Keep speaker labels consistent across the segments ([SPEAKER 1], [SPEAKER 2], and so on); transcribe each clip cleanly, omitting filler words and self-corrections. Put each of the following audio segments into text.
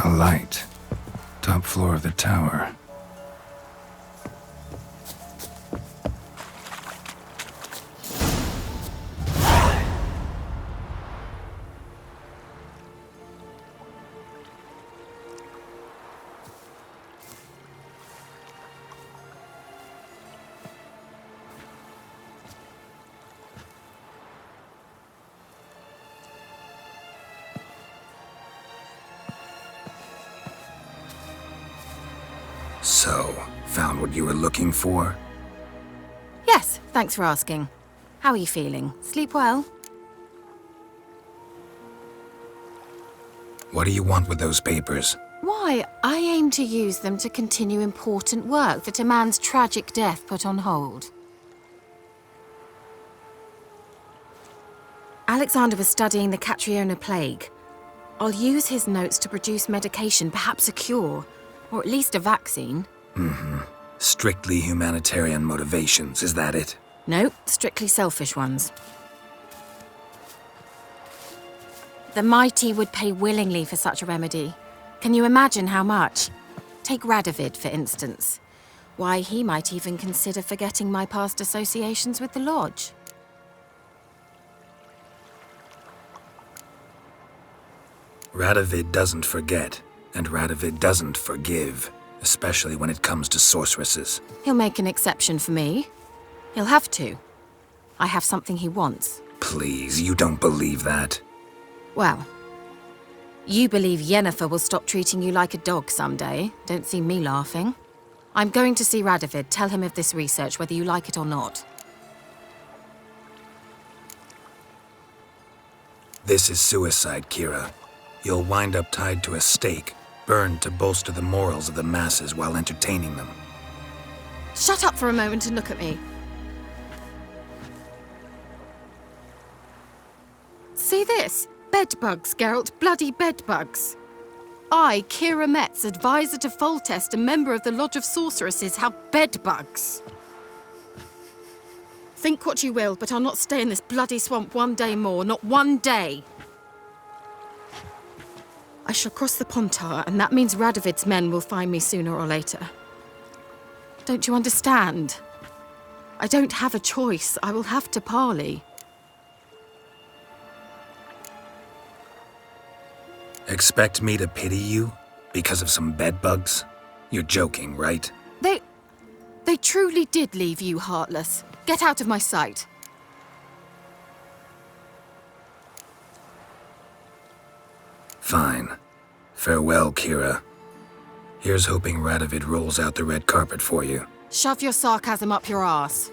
[SPEAKER 1] A light. Top floor of the tower. So, found what you were looking for?
[SPEAKER 2] Yes, thanks for asking. How are you feeling? Sleep well?
[SPEAKER 1] What do you want with those papers?
[SPEAKER 2] Why, I aim to use them to continue important work that a man's tragic death put on hold. Alexander was studying the catriona plague. I'll use his notes to produce medication, perhaps a cure, or at least a vaccine.
[SPEAKER 1] Strictly humanitarian motivations, is that it?
[SPEAKER 2] Nope, strictly selfish ones. The mighty would pay willingly for such a remedy. Can you imagine how much? Take Radovid, for instance. Why, he might even consider forgetting my past associations with the Lodge.
[SPEAKER 1] Radovid doesn't forget, and Radovid doesn't forgive, especially when it comes to sorceresses.
[SPEAKER 2] He'll make an exception for me. He'll have to. I have something he wants.
[SPEAKER 1] Please, you don't believe that.
[SPEAKER 2] Well, you believe Yennefer will stop treating you like a dog someday. Don't see me laughing. I'm going to see Radovid, tell him of this research, whether you like it or not.
[SPEAKER 1] This is suicide, Kira. You'll wind up tied to a stake, burned to bolster the morals of the masses while entertaining them.
[SPEAKER 2] Shut up for a moment and look at me. See this? Bedbugs, Geralt. Bloody bedbugs. I, Kira Metz, advisor to Foltest, a member of the Lodge of Sorceresses, have bedbugs. Think what you will, but I'll not stay in this bloody swamp one day more. Not one day. I shall cross the Pontar, and that means Radovid's men will find me sooner or later. Don't you understand? I don't have a choice. I will have to parley.
[SPEAKER 1] Expect me to pity you? Because of some bedbugs? You're joking, right?
[SPEAKER 2] They truly did leave you heartless. Get out of my sight.
[SPEAKER 1] Fine. Farewell, Kira. Here's hoping Radovid rolls out the red carpet for you.
[SPEAKER 2] Shove your sarcasm up your arse.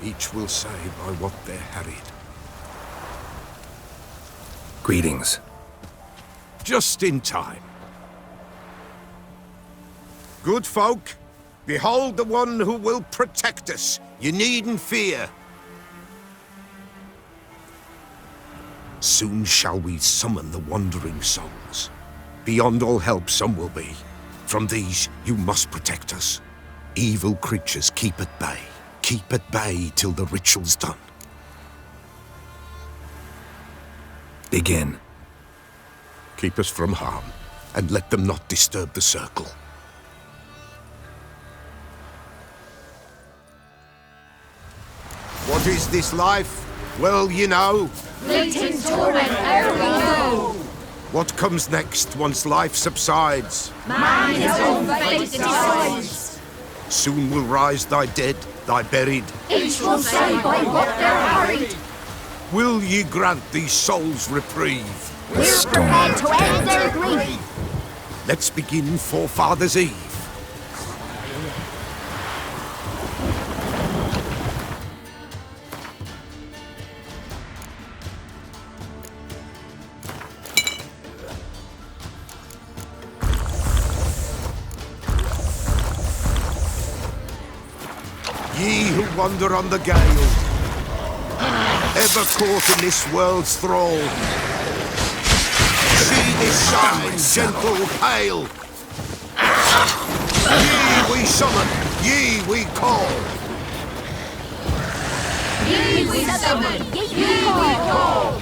[SPEAKER 3] Each will say by what they're harried.
[SPEAKER 1] Greetings.
[SPEAKER 3] Just in time. Good folk, behold the one who will protect us. You needn't fear. Soon shall we summon the wandering souls. Beyond all help some will be. From these you must protect us. Evil creatures keep at bay. keep at bay till the ritual's done.
[SPEAKER 1] Begin.
[SPEAKER 3] Keep us from harm, and let them not disturb the circle. What is this life? Well, you know.
[SPEAKER 4] Fleeting torment ere we know.
[SPEAKER 3] What comes next once life subsides?
[SPEAKER 4] Man his own fate decides.
[SPEAKER 3] Soon will rise thy dead, thy buried.
[SPEAKER 4] Each will say by what they're harried.
[SPEAKER 3] Will ye grant these souls reprieve?
[SPEAKER 1] The storm
[SPEAKER 4] To end their grief.
[SPEAKER 3] Let's begin Forefathers' Eve. Ye who wander on the gale, ever caught in this world's thrall, see this shine, gentle, pale. Ye we summon, ye we call.
[SPEAKER 4] Ye we summon, ye we call.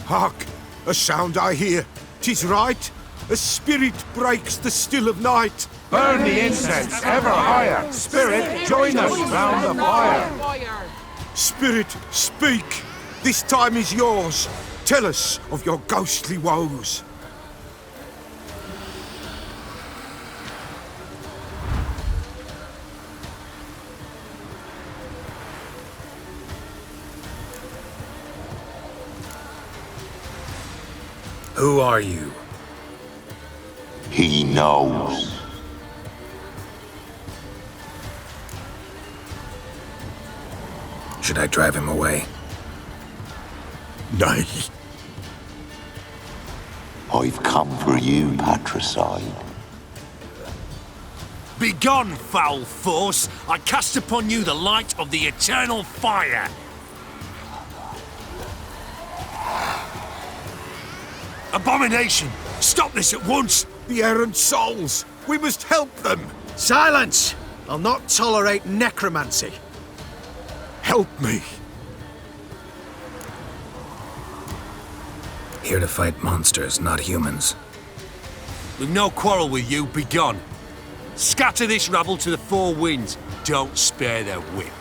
[SPEAKER 3] Hark! A sound I hear. 'Tis right. A spirit breaks the still of night.
[SPEAKER 5] Burn the incense ever higher. Spirit, join us round the fire.
[SPEAKER 3] Spirit, speak. This time is yours. Tell us of your ghostly woes.
[SPEAKER 1] Who are you?
[SPEAKER 6] He knows.
[SPEAKER 1] Should I drive him away?
[SPEAKER 3] Nay.
[SPEAKER 6] I've come for you, patricide.
[SPEAKER 7] Begone, foul force! I cast upon you the light of the eternal fire! Abomination! Stop this at once!
[SPEAKER 3] The errant souls. We must help them.
[SPEAKER 8] Silence! I'll not tolerate necromancy.
[SPEAKER 3] Help me.
[SPEAKER 1] Here to fight monsters, not humans.
[SPEAKER 7] We've no quarrel with you, begone! Scatter this rabble to the four winds. Don't spare their whip.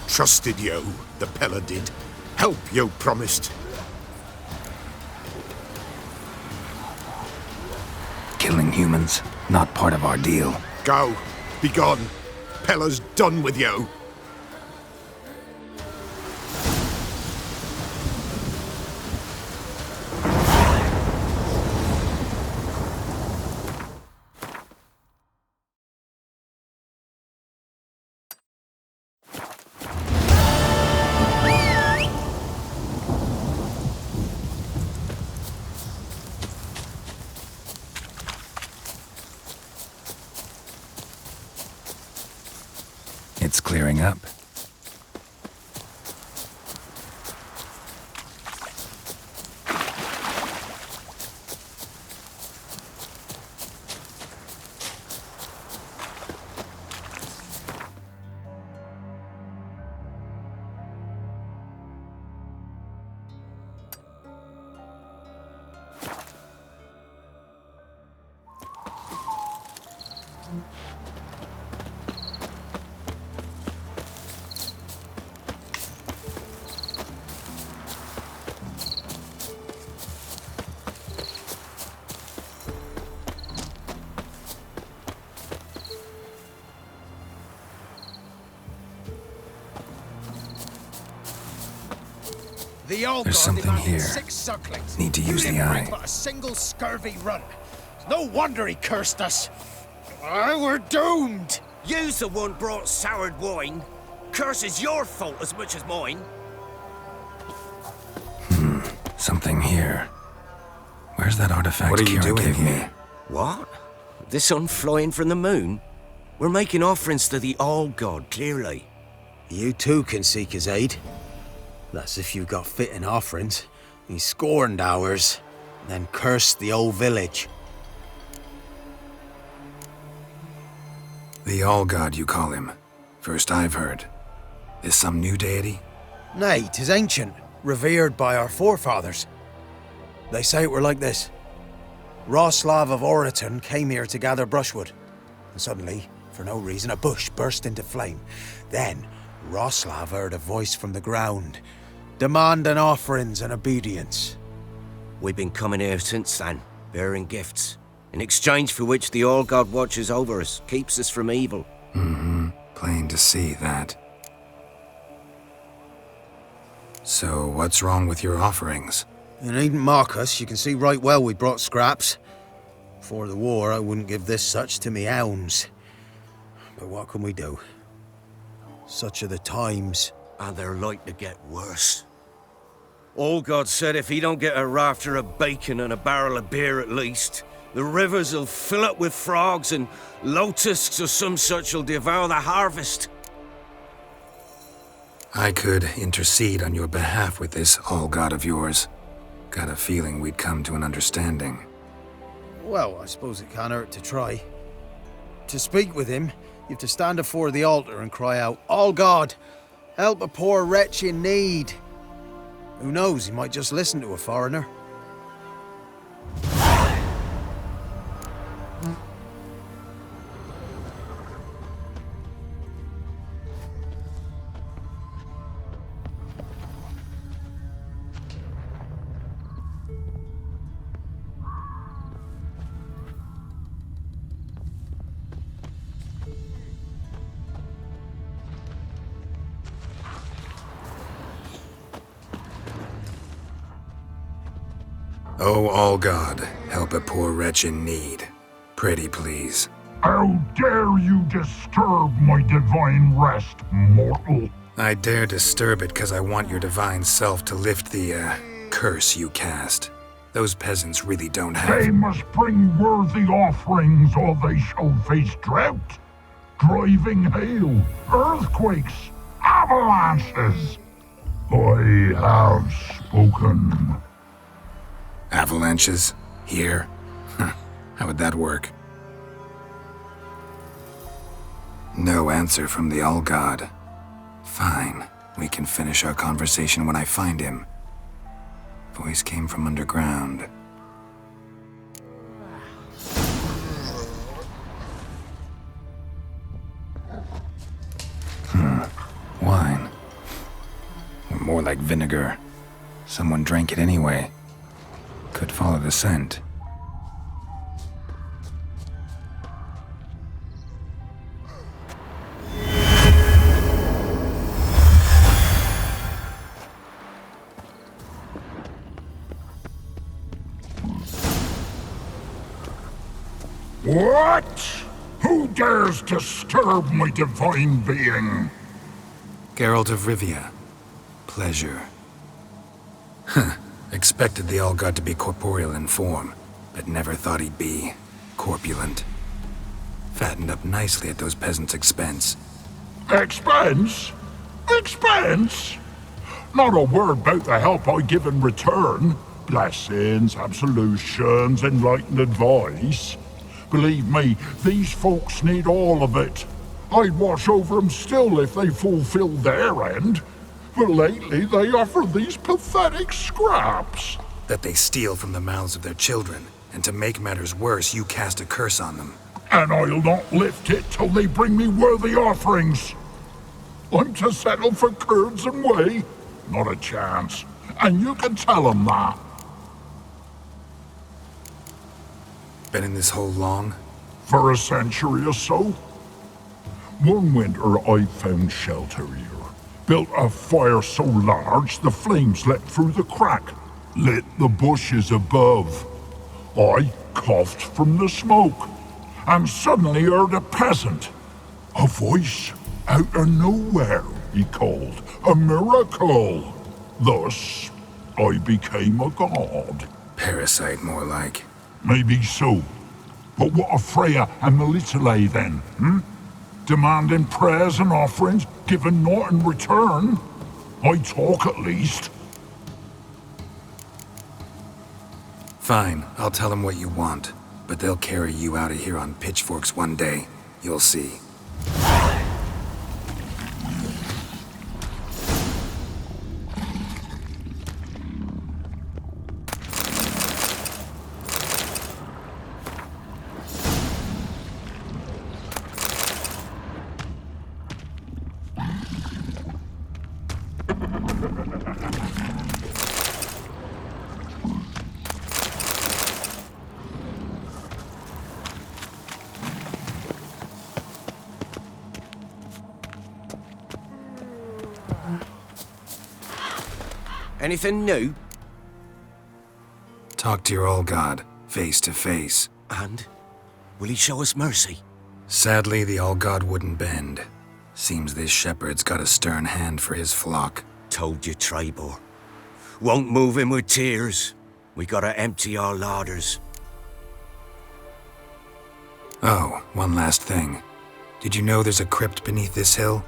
[SPEAKER 3] Trusted you, the Pella did. Help you promised.
[SPEAKER 1] Killing humans, not part of our deal.
[SPEAKER 3] Go. Be gone. Pella's done with you.
[SPEAKER 1] It's clearing up. There's something here. Need to use the eye.
[SPEAKER 8] But a single scurvy run. No wonder he cursed us. We're doomed.
[SPEAKER 9] You's the one brought soured wine. Curse is your fault as much as mine.
[SPEAKER 1] Something here. Where's that artifact
[SPEAKER 7] What are you
[SPEAKER 1] Kira
[SPEAKER 7] doing
[SPEAKER 1] gave me?
[SPEAKER 7] here?
[SPEAKER 9] What? The sun flying from the moon? We're making offerings to the All-God, clearly.
[SPEAKER 8] You too can seek his aid. That's if you've got fitting offerings. He scorned ours, then cursed the old village.
[SPEAKER 1] The All-God, you call him. First I've heard. Is some new deity?
[SPEAKER 8] Nay, 'tis ancient, revered by our forefathers. They say it were like this. Roslav of Oriton came here to gather brushwood, and suddenly, for no reason, a bush burst into flame. Then, Roslav heard a voice from the ground, demanding offerings and obedience.
[SPEAKER 9] We've been coming here since then, bearing gifts, in exchange for which the All-God watches over us, keeps us from evil.
[SPEAKER 1] Plain to see that. So, what's wrong with your offerings?
[SPEAKER 8] You needn't mock us, you can see right well we brought scraps. Before the war, I wouldn't give this such to me hounds. But what can we do? Such are the times.
[SPEAKER 9] And they're like to get worse. All-God said if he don't get a rafter of bacon and a barrel of beer at least, the rivers will fill up with frogs and locusts or some such will devour the harvest.
[SPEAKER 1] I could intercede on your behalf with this All-God of yours. Got a feeling we'd come to an understanding.
[SPEAKER 8] Well, I suppose it can't hurt to try. To speak with him, you have to stand before the altar and cry out, "All God, help a poor wretch in need." Who knows, he might just listen to a foreigner.
[SPEAKER 1] Oh, All-God, help a poor wretch in need. Pretty please.
[SPEAKER 5] How dare you disturb my divine rest, mortal?
[SPEAKER 1] I dare disturb it because I want your divine self to lift the, curse you cast. Those peasants really don't
[SPEAKER 5] They
[SPEAKER 1] have...
[SPEAKER 5] must bring worthy offerings or they shall face drought, driving hail, earthquakes, avalanches. I have spoken.
[SPEAKER 1] Avalanches? Here? How would that work? No answer from the All-God. Fine. We can finish our conversation when I find him. Voice came from underground. Wine. Or more like vinegar. Someone drank it anyway. Could follow the scent.
[SPEAKER 5] What? Who dares disturb my divine being?
[SPEAKER 1] Geralt of Rivia. Pleasure. Huh. Expected the All-God to be corporeal in form, but never thought he'd be corpulent. Fattened up nicely at those peasants' expense.
[SPEAKER 5] Expense? Expense? Not a word about the help I give in return. Blessings, absolutions, enlightened advice. Believe me, these folks need all of it. I'd watch over them still if they fulfilled their end. But lately they offer these pathetic scraps.
[SPEAKER 1] That they steal from the mouths of their children, and to make matters worse, you cast a curse on them.
[SPEAKER 5] And I'll not lift it till they bring me worthy offerings. I'm to settle for curds and whey? Not a chance. And you can tell them that.
[SPEAKER 1] Been in this hole long?
[SPEAKER 5] For a century or so. One winter I found shelter here. Built a fire so large the flames leapt through the crack, lit the bushes above. I coughed from the smoke, and suddenly heard a peasant, A voice out of nowhere, he called. A miracle. Thus, I became a god.
[SPEAKER 1] Parasite, more like.
[SPEAKER 5] Maybe so. But what of Freya and Melitele then, Demanding prayers and offerings, giving naught in return? I talk at least.
[SPEAKER 1] Fine, I'll tell them what you want. But they'll carry you out of here on pitchforks one day. You'll see.
[SPEAKER 9] Anything new?
[SPEAKER 1] Talk to your old god, face to face.
[SPEAKER 9] And? Will he show us mercy?
[SPEAKER 1] Sadly, the All God wouldn't bend. Seems this shepherd's got a stern hand for his flock.
[SPEAKER 9] Told you, Trebor. Won't move him with tears. We gotta empty our larders.
[SPEAKER 1] Oh, one last thing. Did you know there's a crypt beneath this hill?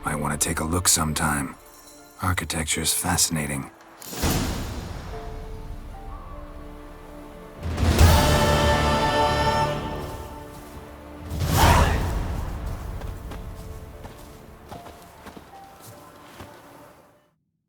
[SPEAKER 1] Might want to take a look sometime. Architecture's fascinating.